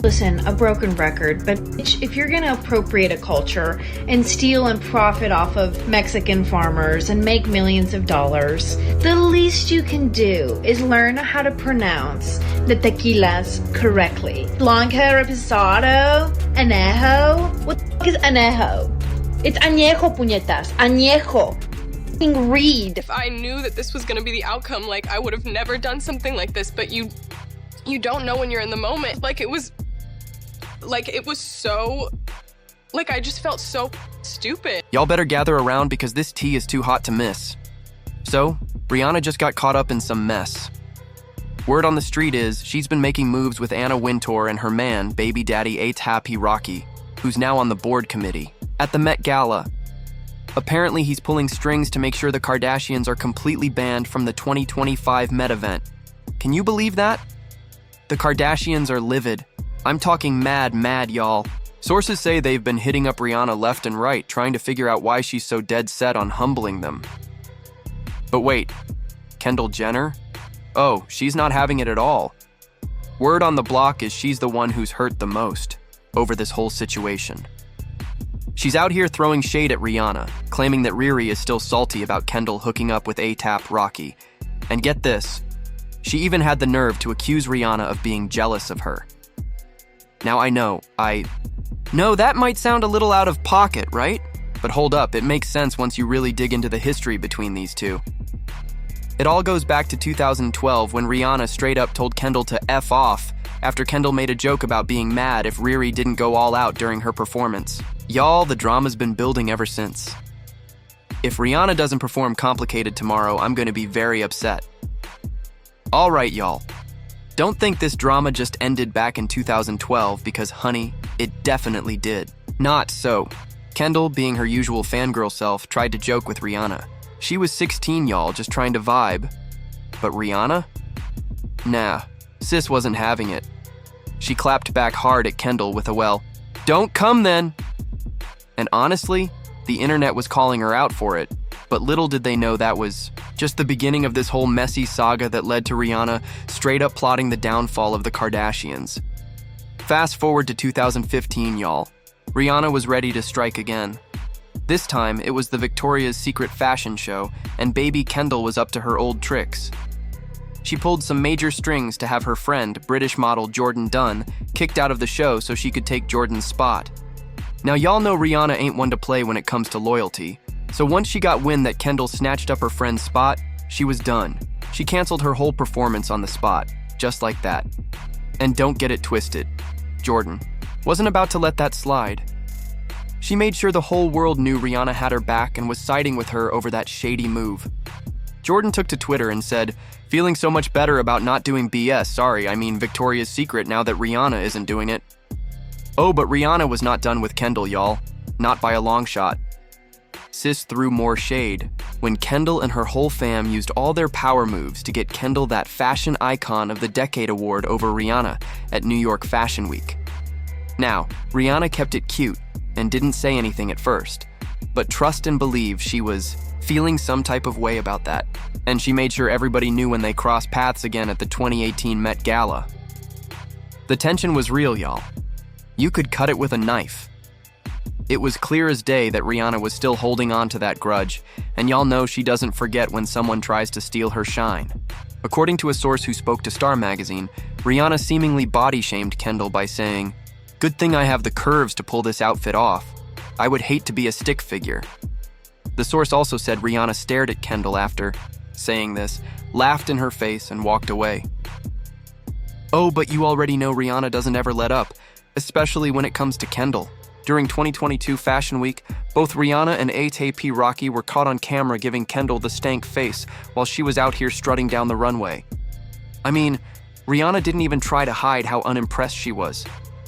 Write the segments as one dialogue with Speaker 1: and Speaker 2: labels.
Speaker 1: Listen, a broken record, but if you're gonna appropriate a culture and steal and profit off of Mexican farmers and make millions of dollars, the least you can do is learn how to pronounce the tequilas correctly. Blanca, Reposado, Añejo. What the fuck is Añejo? It's Añejo, puñetas. Añejo. Read.
Speaker 2: If I knew that this was gonna be the outcome, like, I would have never done something like this, but you don't know when you're in the moment. It was so, I just felt so stupid.
Speaker 3: Y'all better gather around because this tea is too hot to miss. So, Rihanna just got caught up in some mess. Word on the street is she's been making moves with Anna Wintour and her man, baby daddy A$AP Rocky, who's now on the board committee, at the Met Gala. Apparently, he's pulling strings to make sure the Kardashians are completely banned from the 2025 Met event. Can you believe that? The Kardashians are livid. I'm talking mad, y'all. Sources say they've been hitting up Rihanna left and right, trying to figure out why she's so dead set on humbling them. But wait, Kendall Jenner? Oh, she's not having it at all. Word on the block is she's the one who's hurt the most over this whole situation. She's out here throwing shade at Rihanna, claiming that Riri is still salty about Kendall hooking up with A$AP Rocky. And get this, she even had the nerve to accuse Rihanna of being jealous of her. Now I know that might sound a little out of pocket, right? But hold up, it makes sense once you really dig into the history between these two. It all goes back to 2012 when Rihanna straight up told Kendall to F off after Kendall made a joke about being mad if Riri didn't go all out during her performance. Y'all, the drama's been building ever since. If Rihanna doesn't perform Complicated tomorrow, I'm gonna be very upset. All right, y'all. Don't think this drama just ended back in 2012 because, honey, it definitely did. Not so. Kendall, being her usual fangirl self, tried to joke with Rihanna. She was 16, y'all, just trying to vibe. But Rihanna? Nah, sis wasn't having it. She clapped back hard at Kendall with a, well, don't come then. And honestly, the internet was calling her out for it, but little did they know that was just the beginning of this whole messy saga that led to Rihanna straight up plotting the downfall of the Kardashians. Fast forward to 2015, y'all. Rihanna was ready to strike again. This time, it was the Victoria's Secret fashion show, and baby Kendall was up to her old tricks. She pulled some major strings to have her friend, British model Jordan Dunn, kicked out of the show so she could take Jordan's spot. Now y'all know Rihanna ain't one to play when it comes to loyalty, so once she got wind that Kendall snatched up her friend's spot, she was done. She canceled her whole performance on the spot, just like that. And don't get it twisted, Jordan wasn't about to let that slide. She made sure the whole world knew Rihanna had her back and was siding with her over that shady move. Jordan took to Twitter and said, feeling so much better about not doing BS, sorry, I mean Victoria's Secret now that Rihanna isn't doing it. Oh, but Rihanna was not done with Kendall, y'all. Not by a long shot. Sis threw more shade when Kendall and her whole fam used all their power moves to get Kendall that Fashion Icon of the Decade award over Rihanna at New York Fashion Week. Now, Rihanna kept it cute and didn't say anything at first, but trust and believe she was feeling some type of way about that, and she made sure everybody knew when they crossed paths again at the 2018 Met Gala. The tension was real, y'all. You could cut it with a knife. It was clear as day that Rihanna was still holding on to that grudge, and y'all know she doesn't forget when someone tries to steal her shine. According to a source who spoke to Star Magazine, Rihanna seemingly body-shamed Kendall by saying, "Good thing I have the curves to pull this outfit off. I would hate to be a stick figure." The source also said Rihanna stared at Kendall after saying this, laughed in her face, and walked away. Oh, but you already know Rihanna doesn't ever let up, especially when it comes to Kendall. During 2022 Fashion Week, both Rihanna and A$AP Rocky were caught on camera giving Kendall the stank face while she was out here strutting down the runway. I mean, Rihanna didn't even try to hide how unimpressed she was.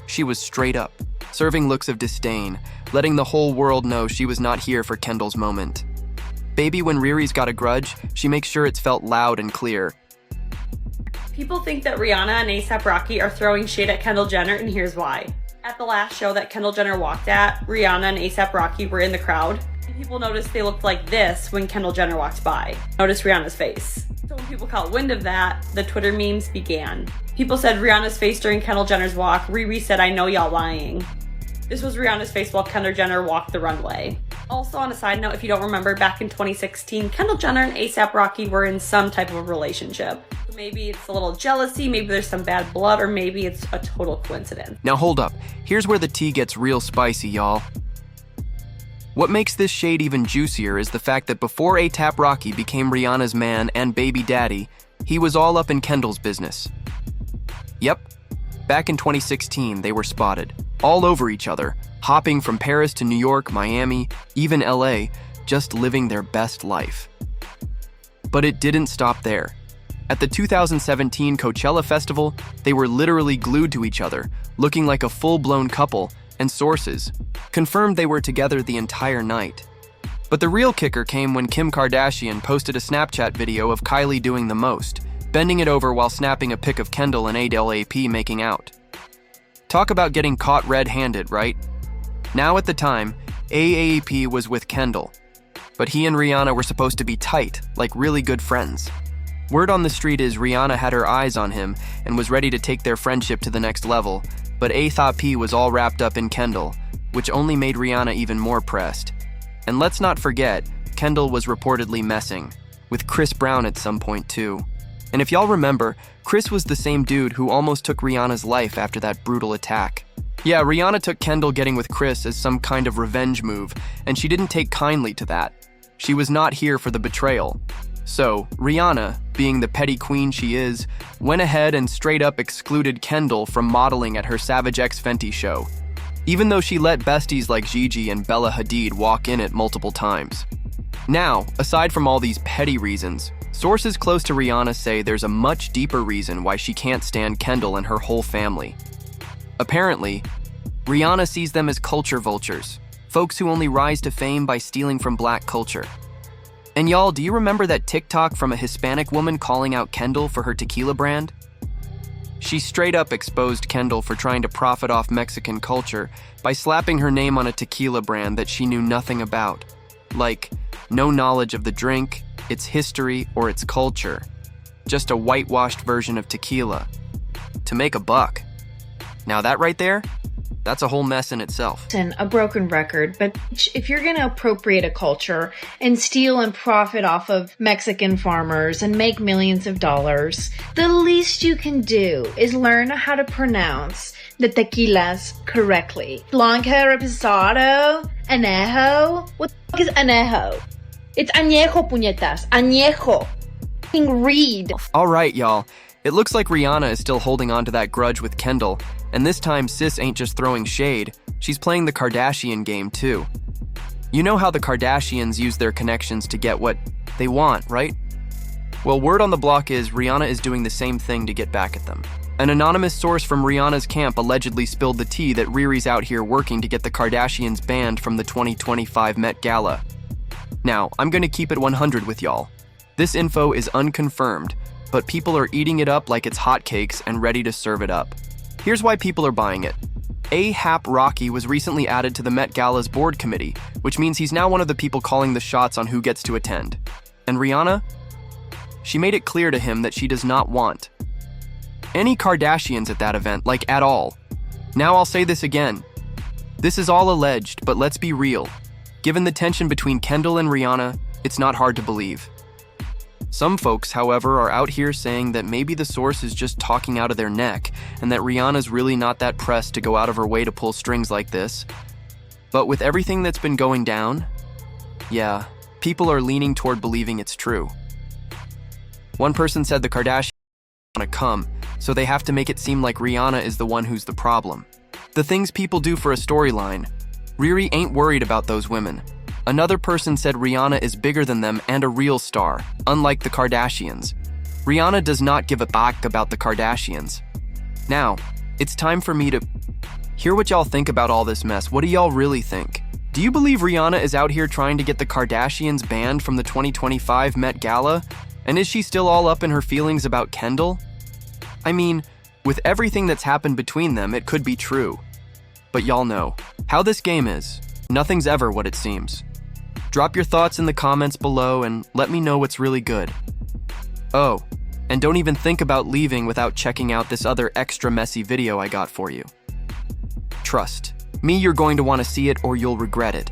Speaker 3: She was straight up, serving looks of disdain, letting the whole world know she was not here for Kendall's moment. Baby, when Riri's got a grudge, she makes sure it's felt loud and clear.
Speaker 4: People think that Rihanna and A$AP Rocky are throwing shade at Kendall Jenner, and here's why. At the last show that Kendall Jenner walked at, Rihanna and A$AP Rocky were in the crowd. And people noticed they looked like this when Kendall Jenner walked by. Notice Rihanna's face. So when people caught wind of that, the Twitter memes began. People said Rihanna's face during Kendall Jenner's walk. Riri said, "I know y'all lying." This was Rihanna's face while Kendall Jenner walked the runway. Also, on a side note, if you don't remember, back in 2016, Kendall Jenner and A$AP Rocky were in some type of a relationship. So maybe it's a little jealousy, maybe there's some bad blood, or maybe it's a total coincidence.
Speaker 3: Now hold up, here's where the tea gets real spicy, y'all. What makes this shade even juicier is the fact that before A$AP Rocky became Rihanna's man and baby daddy, he was all up in Kendall's business. Yep, back in 2016, they were spotted, all over each other, hopping from Paris to New York, Miami, even LA, just living their best life. But it didn't stop there. At the 2017 Coachella Festival, they were literally glued to each other, looking like a full-blown couple, and sources confirmed they were together the entire night. But the real kicker came when Kim Kardashian posted a Snapchat video of Kylie doing the most, bending it over while snapping a pic of Kendall and A$AP making out. Talk about getting caught red-handed, right? Now at the time, A$AP was with Kendall, but he and Rihanna were supposed to be tight, like really good friends. Word on the street is Rihanna had her eyes on him and was ready to take their friendship to the next level, but A$AP was all wrapped up in Kendall, which only made Rihanna even more pressed. And let's not forget, Kendall was reportedly messing, with Chris Brown at some point too. And if y'all remember, Chris was the same dude who almost took Rihanna's life after that brutal attack. Yeah, Rihanna took Kendall getting with Chris as some kind of revenge move, and she didn't take kindly to that. She was not here for the betrayal. So, Rihanna, being the petty queen she is, went ahead and straight up excluded Kendall from modeling at her Savage X Fenty show, even though she let besties like Gigi and Bella Hadid walk in it multiple times. Now, aside from all these petty reasons, sources close to Rihanna say there's a much deeper reason why she can't stand Kendall and her whole family. Apparently, Rihanna sees them as culture vultures, folks who only rise to fame by stealing from black culture. And y'all, do you remember that TikTok from a Hispanic woman calling out Kendall for her tequila brand? She straight up exposed Kendall for trying to profit off Mexican culture by slapping her name on a tequila brand that she knew nothing about. Like, no knowledge of the drink, its history, or its culture. Just a whitewashed version of tequila. To make a buck. Now that right there, that's a whole mess in itself.
Speaker 1: A broken record, but if you're going to appropriate a culture and steal and profit off of Mexican farmers and make millions of dollars, the least you can do is learn how to pronounce the tequilas correctly. Blanca, Reposado, Añejo. What the fuck is Añejo? It's Añejo, puñetas. Añejo. Read.
Speaker 3: All right, y'all. It looks like Rihanna is still holding on to that grudge with Kendall, and this time sis ain't just throwing shade, she's playing the Kardashian game too. You know how the Kardashians use their connections to get what they want, right? Well, word on the block is Rihanna is doing the same thing to get back at them. An anonymous source from Rihanna's camp allegedly spilled the tea that Riri's out here working to get the Kardashians banned from the 2025 Met Gala. Now, I'm gonna keep it 100 with y'all. This info is unconfirmed, but people are eating it up like it's hotcakes and ready to serve it up. Here's why people are buying it. A$AP Rocky was recently added to the Met Gala's board committee, which means he's now one of the people calling the shots on who gets to attend. And Rihanna? She made it clear to him that she does not want any Kardashians at that event, like at all. Now I'll say this again. This is all alleged, but let's be real. Given the tension between Kendall and Rihanna, it's not hard to believe. Some folks, however, are out here saying that maybe the source is just talking out of their neck and that Rihanna's really not that pressed to go out of her way to pull strings like this. But with everything that's been going down, yeah, people are leaning toward believing it's true. One person said the Kardashians want to come, so they have to make it seem like Rihanna is the one who's the problem. The things people do for a storyline, Riri ain't worried about those women. Another person said Rihanna is bigger than them and a real star, unlike the Kardashians. Rihanna does not give a fuck about the Kardashians. Now, it's time for me to hear what y'all think about all this mess. What do y'all really think? Do you believe Rihanna is out here trying to get the Kardashians banned from the 2025 Met Gala? And is she still all up in her feelings about Kendall? I mean, with everything that's happened between them, it could be true. But y'all know how this game is. Nothing's ever what it seems. Drop your thoughts in the comments below and let me know what's really good. Oh, and don't even think about leaving without checking out this other extra messy video I got for you. Trust me, you're going to want to see it or you'll regret it.